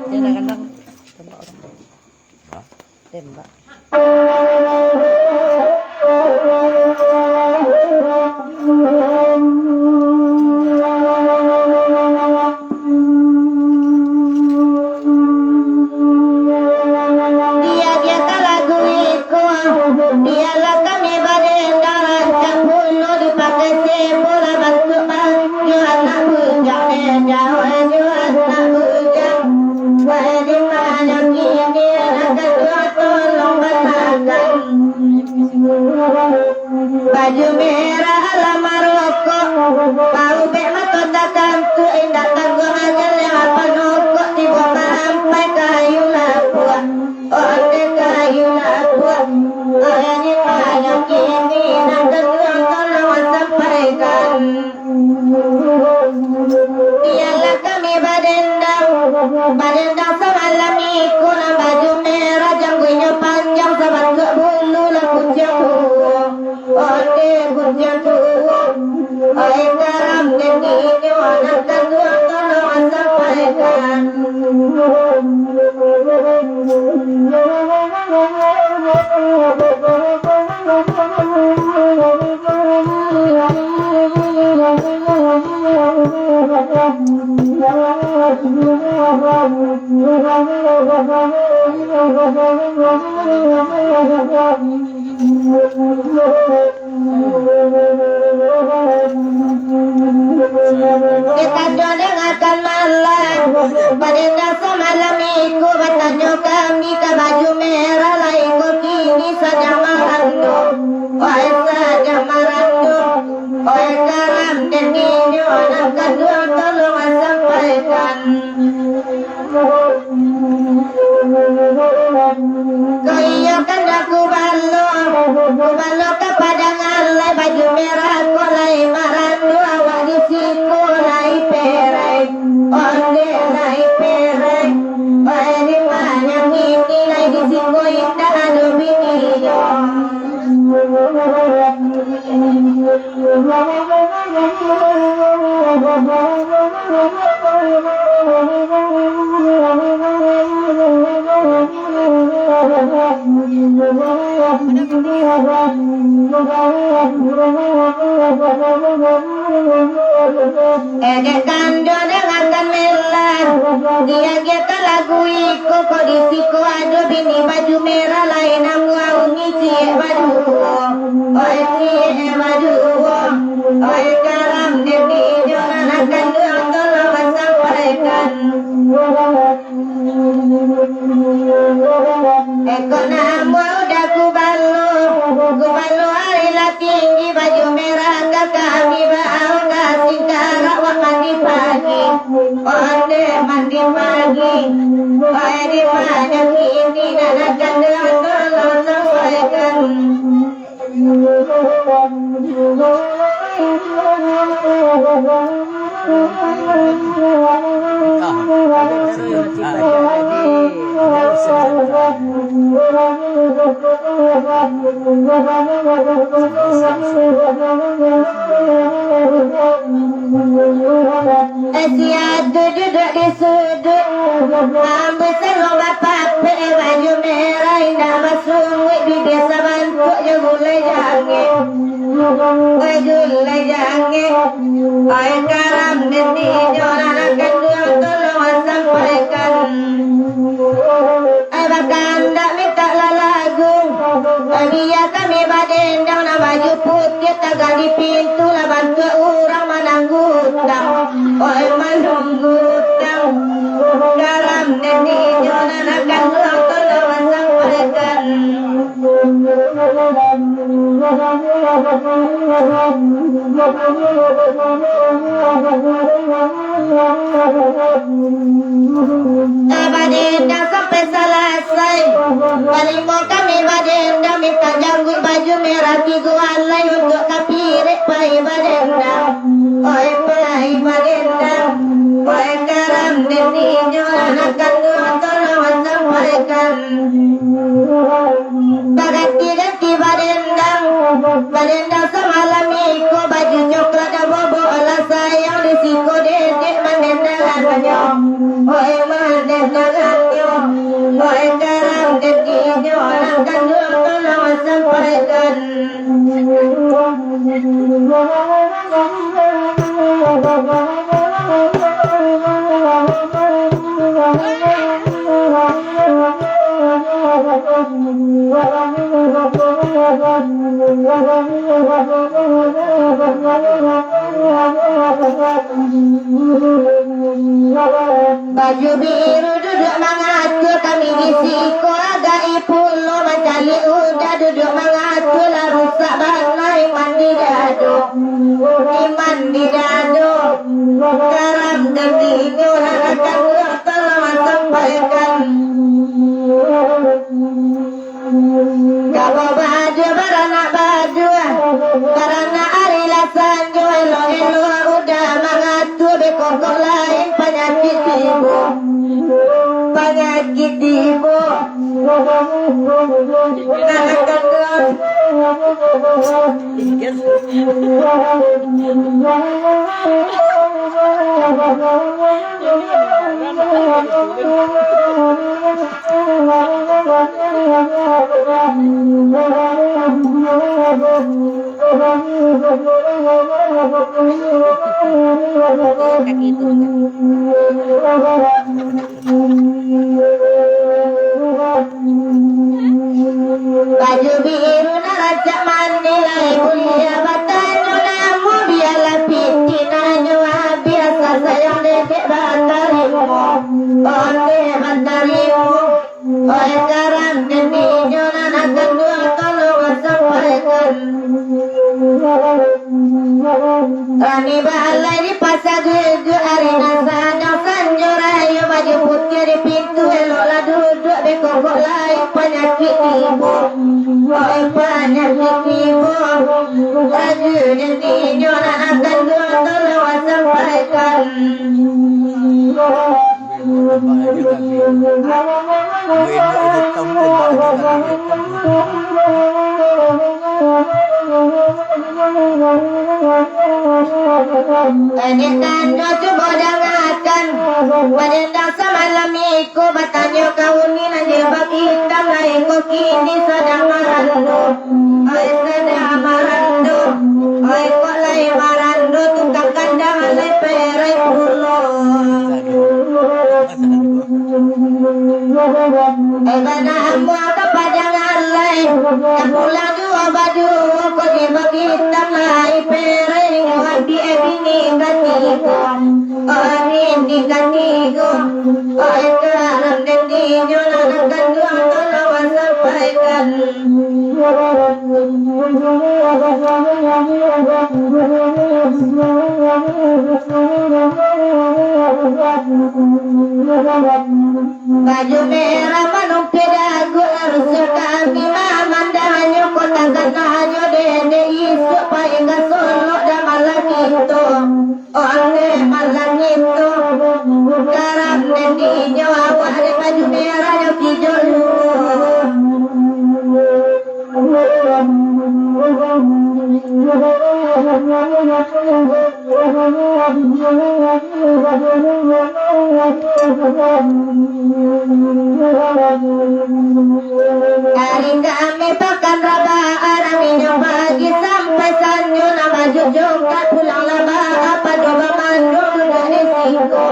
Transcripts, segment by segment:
Kadang-kadang tembak orang. Tembak. Baginda semalam ikut baju merah janggunya panjang sahabat ke bulu lah kucing ode kucing oi garam dengki anak kedua tolong sampaikan kita dengarkan malam Baginda semalam ikut bertanya kami ke baju merah lah ikut kini saja marandu oi saja marandu oi garam dan kinyo anak kedua tolong sampaikan kaya kan aku balo kepada ngalai baju merah kolai marandu awak di siku lai perai onde lai perai oi di mana ini lai di siku indah adu bini kando dengarkan melan dia kita lagu ikut kondisiku aduh bini baju merah lain aku aungi cie baju oi cie baju oi garam demi jangan akan tolong sampaikan ekonomi udah kubalo hari lah tinggi baju merah kami bau kasih karak mandi pagi onde mandi pagi oi di mana kini anak kedua tolong sampaikan Siadu duduk di sudut ambil serong bapak baju merah indah masuk di desa bantuk je gulai jange gulai jange oi garam dan tidur anak kedua tolong sampaikan bahkan tak minta lagu dia kami badan daun baju putih tegak di pintu lah bantu orang menanggutang oi menanggutang garam dan tidur anak kedua tolong sampaikan Baginda sampai selesai Balimo kami baginda minta janggut baju merah tiga alai untuk kapirik pai baginda oi pai baginda oi garam dan tinju anak kedua tolong sampaikan ganti baginda semalam ikut baju coklat dan bobo lah sayang di siku dedek mendendarannya oi mendendarannya oi garam dan tinju anak kedua tolong sampaikan baju biru duduk mengatur kami di siku agak ipulo mencari udah duduk mengatur lah rusak bangai mandi dado mandi dado garam dan tinju anak kedua tolong sampaikan Gabo baju beranak baju karena hari lasan jo elo udah mengatur di kokok lain penyakit ibu kitibo. Nakakagod. Baju biru naraja manilai kuliah batanya namu biala pitinanya biasa sayang dedek batarimu onde batarimu oi karam demi jonan akan dua kalau sampaikan Rani balai di pasar geju arena sana sanjorayo baju putih di pintu elola duduk di kokok lain penyakit ibu oi penyakit ibu baju demi jonan akan dua kalau sampaikan Enekan docu bodangakan Wadendang semalam iku Batanyo kawunin Anjir bagi hitam Laiko kini sedang marandu Oi sedang marandu Oi kok lai marandu Tukang kandang Lai perai pulo Bana amu apa padangan lai Kapulang dua baju Kok dibagi hitam Lai perai Hati ebini katiku Ini katiku Sekarang dendinya Nanakan dua tolong sampaikan Baju merah manumpi dagu Sekami mamandanyo Kota katanya dede isu Paling solo dan malam itu Oleh malam itu Karam nendinya Awak di baju merah Yang hijau Hari kami pakan raba Araminya pagi sampai sanyo Nama jujung tak pulang lama Apa doa mandul dari siku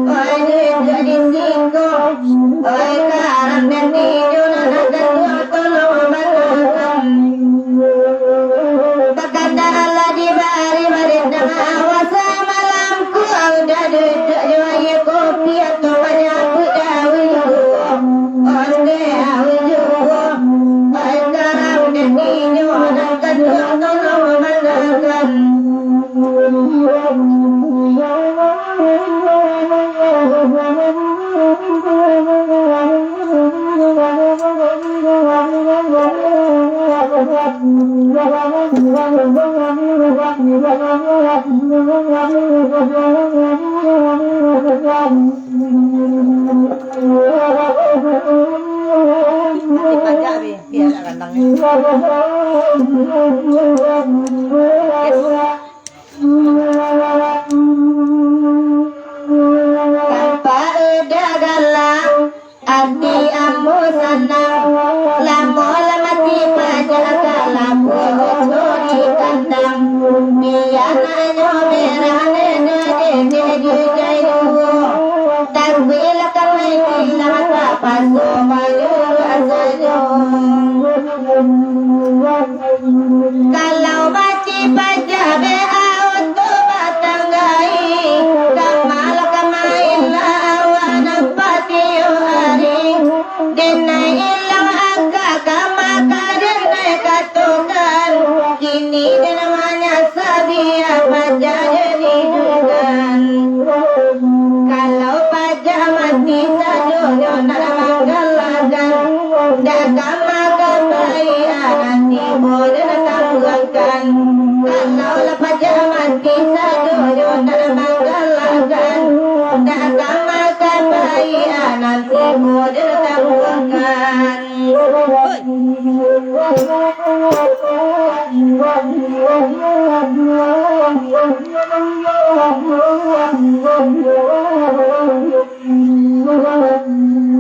Oi dari siku Oi karam dan nijo Nanakan dua tolong bantukan Bakanda Allah di bari awas malamku Udah duduk jual kopi Atau banyak budawi Onde awi juga Oi karam dan nijo Nanakan dua tolong bantukan Tanpa udah galang Adi amu senang Lama mati pajak Kalapu suri kandang Biar nanyo merah Nede jujai dulu Takwila kamai Tila mata pasu Mayu asayo Kalau mati pajak Bea untuk batanggai Kamal kamaila Awana patio aring Denai ilang agak Kamaka denai katukan Kini namanya sabia Pajak jadi dugan Kalau pajak mati Sadonya nama galagan Dagang makan bayian Nanti boleh tabukan Kalau pajak mati Sadonya nama galagan Dagang makan bayian nanti model tanggungan.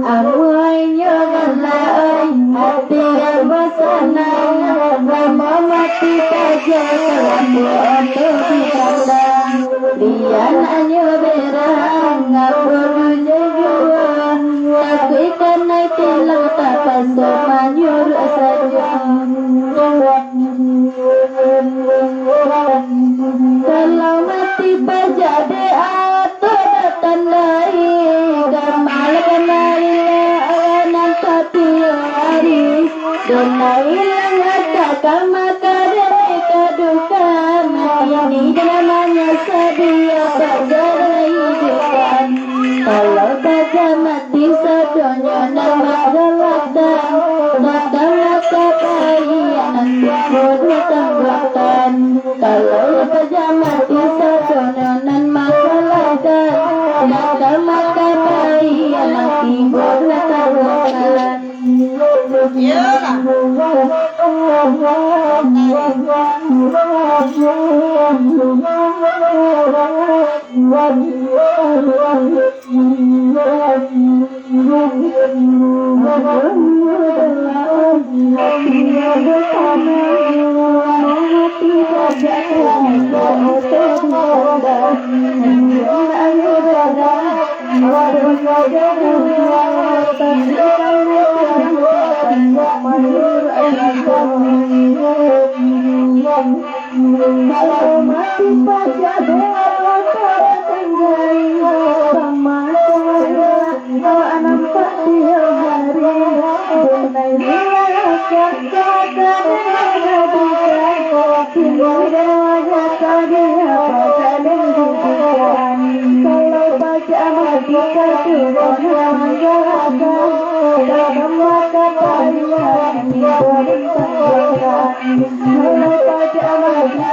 Amuanya galai hati yang bersenang, mati saja waktu dikandang. Dia hanya berang, ngapain jua, tapi karena tilang tak pasal menyuruh saja. Kalau mati pajade atau datang lagi, gamal kenali nanti tiari, donai langgar kamaka demi kedukan, ini namanya sedia berjalan hidupan. Kalau saja mati sedonya nama gelatan, datanglah kebahagiaan bodoh tangguhkan. Kalau saja mati sedonya nama gelatan, datanglah kebahagiaan bodoh tangguhkan. Kalau mati pada doa tertinggal sama saya nampak dia hari donai dia katakan tinggal wajah tadi apa dan kalau baca mati kedua yang dalam mata payah kalau baca mati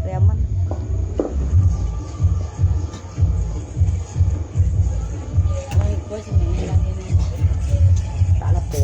Reman. Ay, pues, hindi lang yun. Talap ko.